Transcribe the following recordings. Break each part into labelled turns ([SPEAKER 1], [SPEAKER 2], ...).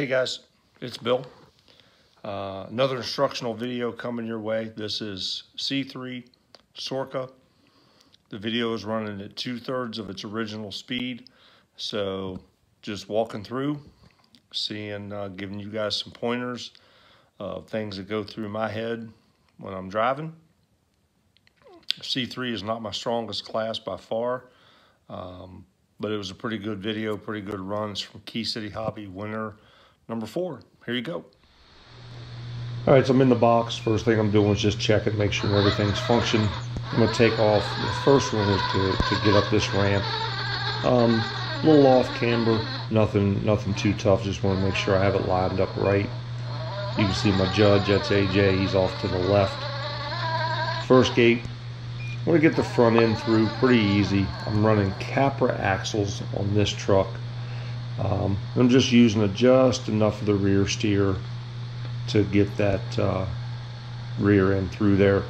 [SPEAKER 1] Hey guys, it's Bill. Another instructional video coming your way. This is C3 SORRCA. The video is running at 2/3 of its original speed. So just walking through, seeing, giving you guys some pointers of things that go through my head when I'm driving. C3 is not my strongest class by far, but it was a pretty good video, pretty good runs from Key City Hobby winner number 4. Here you go. All right, so I'm in the box. First thing I'm doing is just checking, make sure everything's functioning. I'm gonna take off. The first one is to get up this ramp. A little off camber, nothing too tough. Just want to make sure I have it lined up right. You can see my judge, that's AJ, he's off to the left. First gate, I'm gonna get the front end through pretty easy. I'm running Capra axles on this truck. I'm just using just enough of the rear steer to get that rear end through there.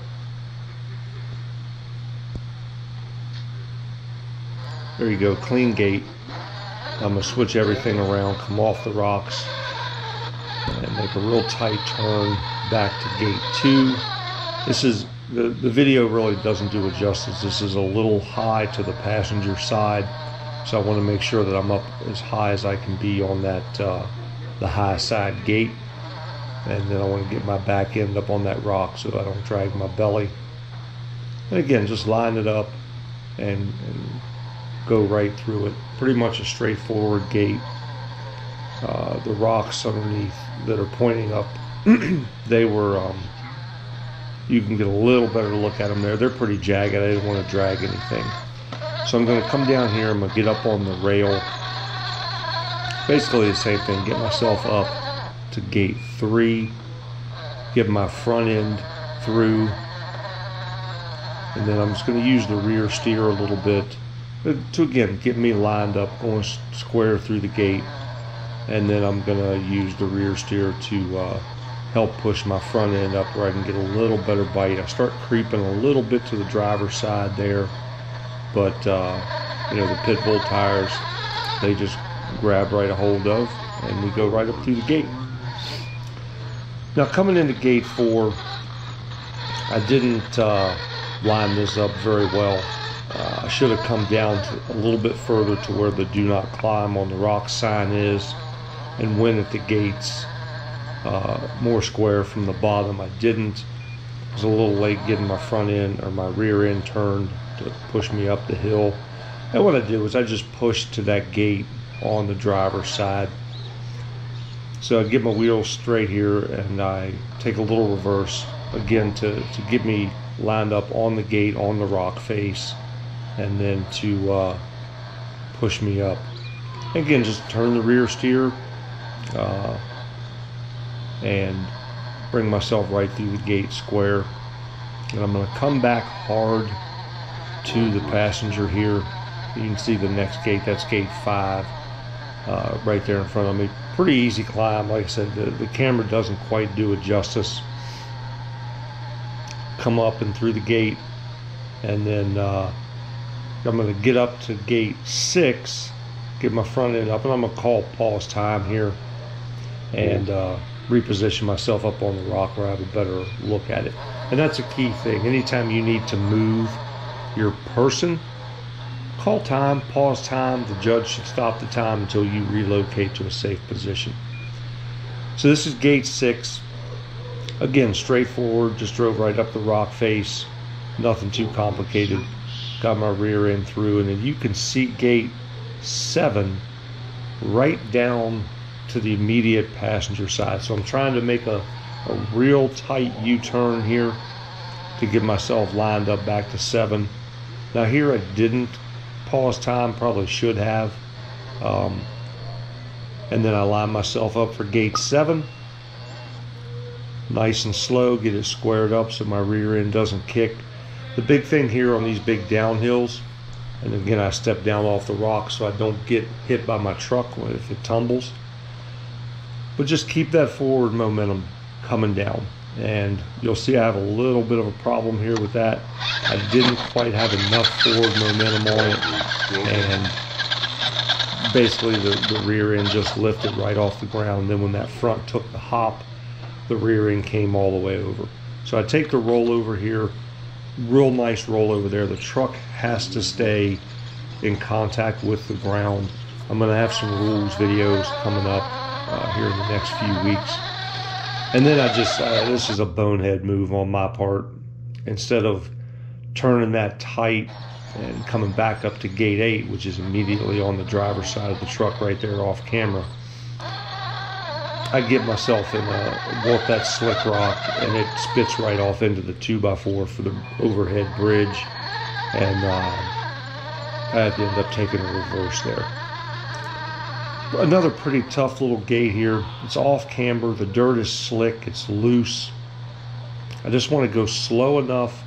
[SPEAKER 1] There you go, clean gate. I'm gonna switch everything around, come off the rocks, and make a real tight turn back to gate 2. This is, the video really doesn't do it justice. This is a little high to the passenger side. So I want to make sure that I'm up as high as I can be on that the high side gate, and then I want to get my back end up on that rock so I don't drag my belly. And again, just line it up and go right through it. Pretty much a straightforward gate. The rocks underneath that are pointing up, they were, you can get a little better look at them there. They're pretty jagged. I didn't want to drag anything. So I'm going to come down here, I'm going to get up on the rail. Basically the same thing, get myself up to gate 3, get my front end through, and then I'm just going to use the rear steer a little bit to, again, get me lined up, going square through the gate, and then I'm going to use the rear steer to help push my front end up where I can get a little better bite. I start creeping a little bit to the driver's side there. But, you know, the pit bull tires, they just grab right a hold of, and we go right up through the gate. Now, coming into gate 4, I didn't line this up very well. I should have come down a little bit further to where the do not climb on the rock sign is, and went at the gates more square from the bottom. I didn't. I was a little late getting my front end or my rear end turned to push me up the hill. And what I did was I just pushed to that gate on the driver's side. So I get my wheels straight here and I take a little reverse again to get me lined up on the gate on the rock face, and then to push me up. Again, just turn the rear steer and bring myself right through the gate square. And I'm going to come back hard to the passenger here. You can see the next gate, that's gate 5, right there in front of me. Pretty easy climb. Like I said, the camera doesn't quite do it justice. Come up and through the gate, and then I'm going to get up to gate 6, get my front end up, and I'm going to call pause time here and reposition myself up on the rock where I have a better look at it. And that's a key thing. Anytime you need to move your person, call time, pause time. The judge should stop the time until you relocate to a safe position. So this is gate 6. Again, straightforward, just drove right up the rock face, nothing too complicated. Got my rear end through, and then you can see gate 7 right down to the immediate passenger side. So I'm trying to make a real tight U-turn here to get myself lined up back to 7. Now here I didn't pause time, probably should have. And then I line myself up for gate 7. Nice and slow, get it squared up so my rear end doesn't kick. The big thing here on these big downhills, and again I step down off the rock so I don't get hit by my truck if it tumbles. But just keep that forward momentum coming down. And you'll see I have a little bit of a problem here with that. I didn't quite have enough forward momentum on it, and basically the rear end just lifted right off the ground. And then when that front took the hop, the rear end came all the way over. So I take the rollover here, real nice rollover there. The truck has to stay in contact with the ground. I'm going to have some rules videos coming up here in the next few weeks. And then I just, this is a bonehead move on my part. Instead of turning that tight and coming back up to gate 8, which is immediately on the driver's side of the truck right there off camera, I get myself in want that slick rock, and it spits right off into the 2x4 for the overhead bridge, and I had to end up taking a reverse there. Another pretty tough little gate here. It's off camber, the dirt is slick, it's loose. I just want to go slow enough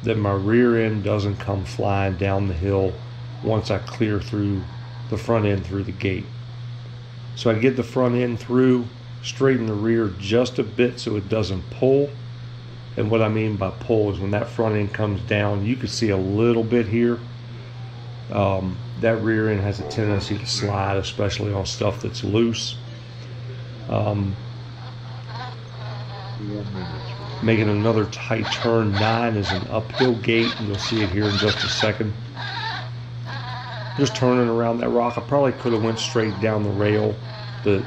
[SPEAKER 1] that my rear end doesn't come flying down the hill once I clear through the front end through the gate. So I get the front end through, straighten the rear just a bit so it doesn't pull. And what I mean by pull is when that front end comes down, you can see a little bit here. That rear end has a tendency to slide, especially on stuff that's loose. Making another tight turn. 9 is an uphill gate, and you'll see it here in just a second. Just turning around that rock. I probably could have went straight down the rail. The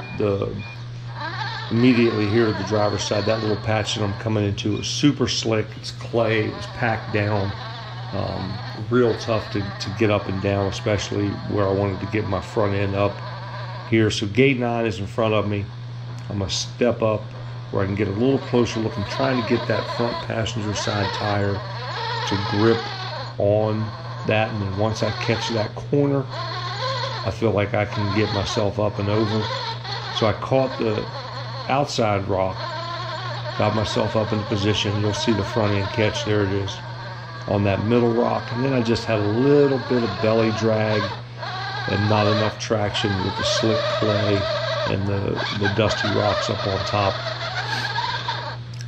[SPEAKER 1] immediately here at the driver's side, that little patch that I'm coming into is super slick. It's clay. It's packed down. Real tough to get up and down, especially where I wanted to get my front end up here. So gate 9 is in front of me. I'm going to step up where I can get a little closer look. I'm trying to get that front passenger side tire to grip on that, and then once I catch that corner, I feel like I can get myself up and over. So I caught the outside rock, got myself up in position. You'll see the front end catch. There it is on that middle rock, and then I just had a little bit of belly drag and not enough traction with the slick clay and the dusty rocks up on top.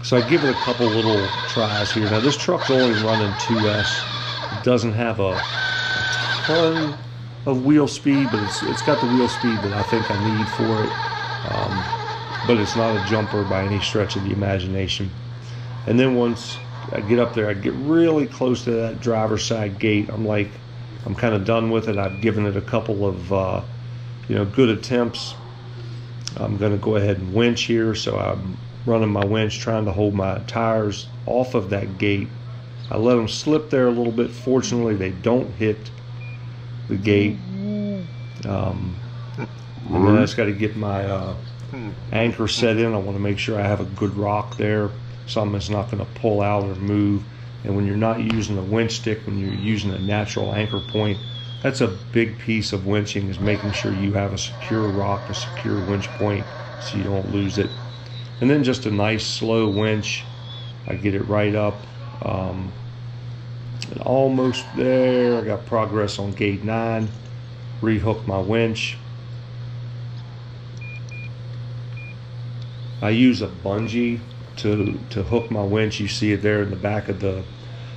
[SPEAKER 1] So I give it a couple little tries here. Now this truck's only running 2S. It doesn't have a ton of wheel speed, but it's got the wheel speed that I think I need for it. But it's not a jumper by any stretch of the imagination. And then once I get up there, I get really close to that driver's side gate. I'm kind of done with it. I've given it a couple of good attempts. I'm going to go ahead and winch here. So I'm running my winch, trying to hold my tires off of that gate. I let them slip there a little bit. Fortunately, they don't hit the gate. And then I just got to get my anchor set in. I want to make sure I have a good rock there. Something that's not going to pull out or move. And when you're not using a winch stick, when you're using a natural anchor point, that's a big piece of winching, is making sure you have a secure rock, a secure winch point, so you don't lose it. And then just a nice slow winch. I get it right up. And almost there. I got progress on gate 9. Rehook my winch. I use a bungee to hook my winch. You see it there in the back of the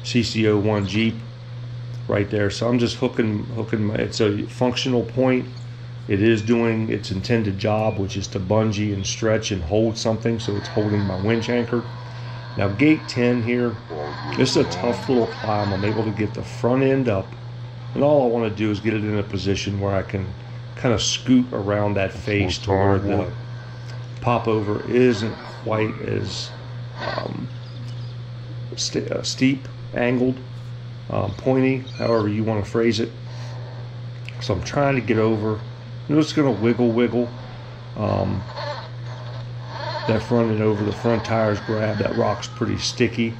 [SPEAKER 1] CC01 Jeep right there. So I'm just hooking it's a functional point. It is doing its intended job, which is to bungee and stretch and hold something, so it's holding my winch anchor. Now gate 10 here, this is a tough little climb. I'm able to get the front end up, and all I want to do is get it in a position where I can kind of scoot around that face to where the popover isn't quite as steep, angled, pointy, however you want to phrase it. So I'm trying to get over. I'm just going to wiggle that front end over. The front tires grab. That rock's pretty sticky,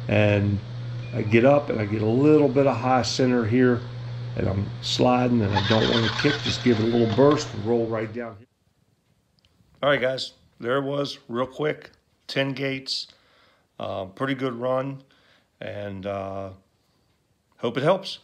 [SPEAKER 1] and I get up and I get a little bit of high center here, and I'm sliding, and I don't want to kick, just give it a little burst and roll right down here. All right, guys, there it was, real quick. 10 gates, pretty good run, and hope it helps.